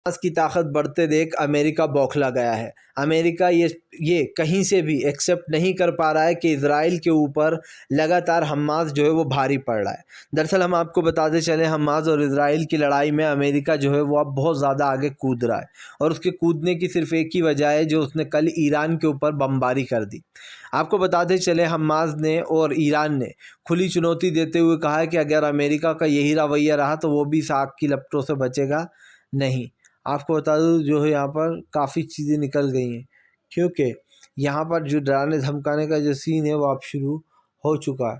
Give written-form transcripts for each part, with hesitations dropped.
Hamas की ताकत बढ़ते देख अमेरिका बौखला गया है। अमेरिका ये कहीं से भी एक्सेप्ट नहीं कर पा रहा है कि इज़राइल के ऊपर लगातार हमास जो है वो भारी पड़ रहा है। दरअसल हम आपको बताते चले, हमास और इज़राइल की लड़ाई में अमेरिका जो है वो अब बहुत ज़्यादा आगे कूद रहा है, और उसके कूदने की सिर्फ एक ही वजह है, जो उसने कल ईरान के ऊपर बमबारी कर दी। आपको बताते चले, हमास ने और ईरान ने खुली चुनौती देते हुए कहा है कि अगर अमेरिका का यही रवैया रहा तो वो भी इस आग की लपटों से बचेगा नहीं। आपको बता दूँ जो है यहाँ पर काफ़ी चीज़ें निकल गई हैं, क्योंकि यहाँ पर जो डराने धमकाने का जो सीन है वो अब शुरू हो चुका है।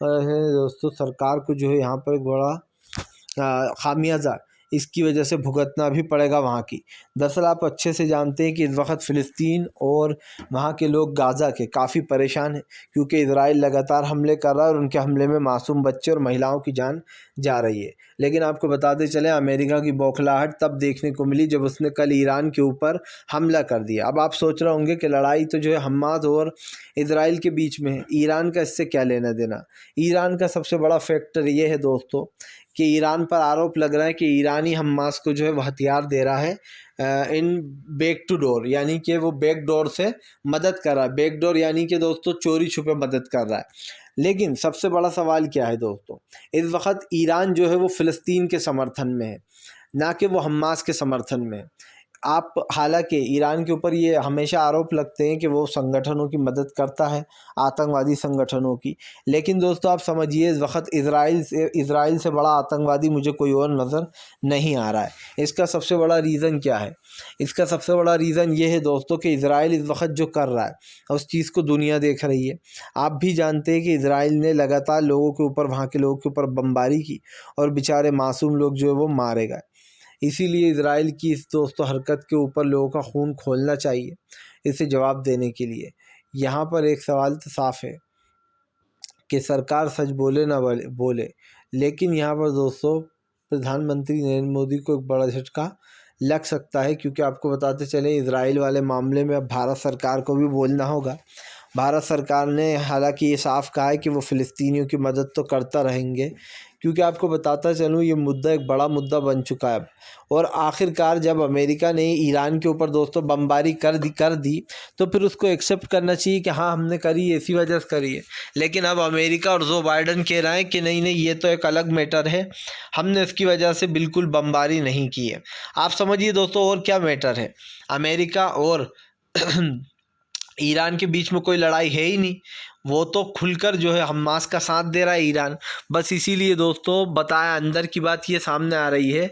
और दोस्तों सरकार को जो है यहाँ पर एक बड़ा खामियाजा इसकी वजह से भुगतना भी पड़ेगा वहाँ की। दरअसल आप अच्छे से जानते हैं कि इस वक्त फ़िलिस्तीन और वहाँ के लोग गाज़ा के काफ़ी परेशान हैं, क्योंकि इज़राइल लगातार हमले कर रहा है और उनके हमले में मासूम बच्चे और महिलाओं की जान जा रही है। लेकिन आपको बताते चले, अमेरिका की बौखलाहट तब देखने को मिली जब उसने कल ईरान के ऊपर हमला कर दिया। अब आप सोच रहे होंगे कि लड़ाई तो जो है हमास और इज़राइल के बीच में है, ईरान का इससे क्या लेना देना। ईरान का सबसे बड़ा फैक्टर ये है दोस्तों कि ईरान पर आरोप लग रहा है कि ईरान ही हमास को जो है वो हथियार दे रहा है इन बैक टू डोर, यानी कि वो बैक डोर से मदद कर रहा है। बैक डोर यानी कि दोस्तों चोरी छुपे मदद कर रहा है। लेकिन सबसे बड़ा सवाल क्या है दोस्तों, इस वक्त ईरान जो है वो फ़िलिस्तीन के समर्थन में है, ना कि वो हमास के समर्थन में है। आप हालांकि ईरान के ऊपर ये हमेशा आरोप लगते हैं कि वो संगठनों की मदद करता है, आतंकवादी संगठनों की, लेकिन दोस्तों आप समझिए इस वक्त इज़राइल से बड़ा आतंकवादी मुझे कोई और नज़र नहीं आ रहा है। इसका सबसे बड़ा रीज़न क्या है? इसका सबसे बड़ा रीज़न ये है दोस्तों कि इज़राइल इस वक्त जो कर रहा है उस चीज़ को दुनिया देख रही है। आप भी जानते हैं कि इज़राइल ने लगातार लोगों के ऊपर, वहाँ के लोगों के ऊपर बमबारी की और बेचारे मासूम लोग जो है वो मारे गए। इसीलिए इज़राइल की इस दोस्तों हरकत के ऊपर लोगों का खून खोलना चाहिए इसे जवाब देने के लिए। यहाँ पर एक सवाल तो साफ़ है कि सरकार सच बोले ना बोले, लेकिन यहाँ पर दोस्तों प्रधानमंत्री नरेंद्र मोदी को एक बड़ा झटका लग सकता है, क्योंकि आपको बताते चले इज़राइल वाले मामले में अब भारत सरकार को भी बोलना होगा। भारत सरकार ने हालांकि ये साफ कहा है कि वो फ़िलिस्तीनियों की मदद तो करता रहेंगे, क्योंकि आपको बताता चलूँ ये मुद्दा एक बड़ा मुद्दा बन चुका है अब। और आखिरकार जब अमेरिका ने ईरान के ऊपर दोस्तों बमबारी कर दी तो फिर उसको एक्सेप्ट करना चाहिए कि हाँ हमने करी है, इसी वजह से करी है। लेकिन अब अमेरिका और जो बाइडन कह रहे हैं कि नहीं नहीं ये तो एक अलग मैटर है, हमने इसकी वजह से बिल्कुल बमबारी नहीं की है। आप समझिए दोस्तों और क्या मैटर है, अमेरिका और ईरान के बीच में कोई लड़ाई है ही नहीं, वो तो खुलकर जो है हमास का साथ दे रहा है ईरान। बस इसीलिए दोस्तों बताया, अंदर की बात ये सामने आ रही है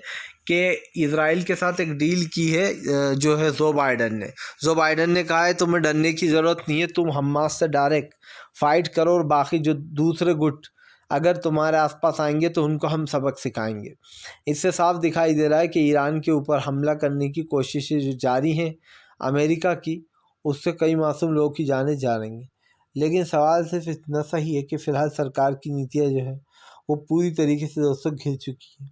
कि इज़राइल के साथ एक डील की है जो है जो बाइडन ने कहा है तुम्हें डरने की ज़रूरत नहीं है, तुम हमास से डायरेक्ट फ़ाइट करो और बाकी जो दूसरे गुट अगर तुम्हारे आसपास आएंगे तो उनको हम सबक सिखाएंगे। इससे साफ दिखाई दे रहा है कि ईरान के ऊपर हमला करने की कोशिशें जो जारी हैं अमेरिका की, उससे कई मासूम लोगों की जानें जा रही हैं। लेकिन सवाल सिर्फ इतना सा ही है कि फ़िलहाल सरकार की नीतियाँ जो है वो पूरी तरीके से दोस्तों घिर चुकी हैं,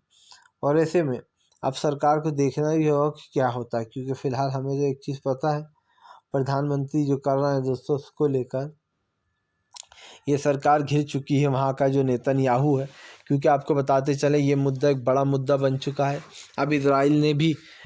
और ऐसे में अब सरकार को देखना भी होगा कि क्या होता है, क्योंकि फ़िलहाल हमें जो एक चीज़ पता है, प्रधानमंत्री जो कर रहे हैं दोस्तों उसको लेकर ये सरकार घिर चुकी है, वहाँ का जो नेतन्याहू है। क्योंकि आपको बताते चले ये मुद्दा एक बड़ा मुद्दा बन चुका है। अब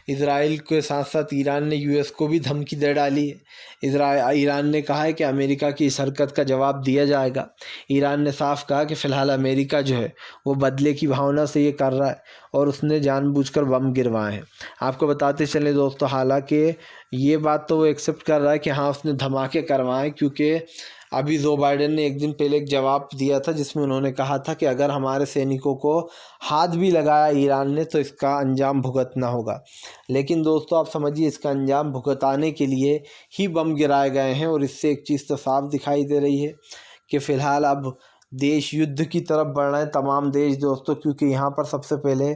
इज़राइल के साथ साथ ईरान ने यूएस को भी धमकी दे डाली है। ईरान ने कहा है कि अमेरिका की इस हरकत का जवाब दिया जाएगा। ईरान ने साफ कहा कि फ़िलहाल अमेरिका जो है वो बदले की भावना से ये कर रहा है और उसने जानबूझकर बम गिरवाए हैं। आपको बताते चले दोस्तों, हालांकि ये बात तो वो एक्सेप्ट कर रहा है कि हाँ उसने धमाके करवाए, क्योंकि अभी जो बाइडन ने एक दिन पहले एक जवाब दिया था जिसमें उन्होंने कहा था कि अगर हमारे सैनिकों को हाथ भी लगाया ईरान ने तो इसका अंजाम भुगतना होगा। लेकिन दोस्तों आप समझिए इसका अंजाम भुगताने के लिए ही बम गिराए गए हैं, और इससे एक चीज़ तो साफ दिखाई दे रही है कि फ़िलहाल अब देश युद्ध की तरफ बढ़ रहे हैं, तमाम देश दोस्तों, क्योंकि यहाँ पर सबसे पहले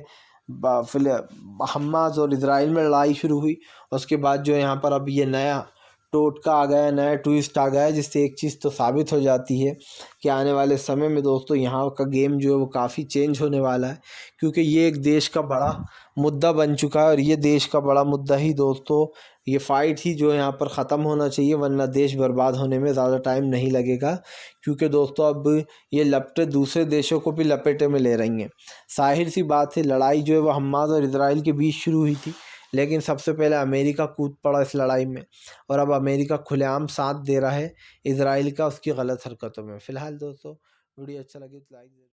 हमास और इज़राइल में लड़ाई शुरू हुई। उसके बाद जो यहाँ पर अब ये नया टोटका आ गया, नया ट्विस्ट आ गया है, जिससे एक चीज़ तो साबित हो जाती है कि आने वाले समय में दोस्तों यहाँ का गेम जो है वो काफ़ी चेंज होने वाला है, क्योंकि ये एक देश का बड़ा मुद्दा बन चुका है। और ये देश का बड़ा मुद्दा ही दोस्तों, ये फ़ाइट ही जो यहाँ पर ख़त्म होना चाहिए, वरना देश बर्बाद होने में ज़्यादा टाइम नहीं लगेगा। क्योंकि दोस्तों अब ये लपटें दूसरे देशों को भी लपेटे में ले रही हैं। जाहिर सी बात है लड़ाई जो है वो हमास और इज़राइल के बीच शुरू हुई थी, लेकिन सबसे पहले अमेरिका कूद पड़ा इस लड़ाई में, और अब अमेरिका खुलेआम साथ दे रहा है इजराइल का उसकी गलत हरकतों में। फ़िलहाल दोस्तों वीडियो अच्छा लगे तो लाइक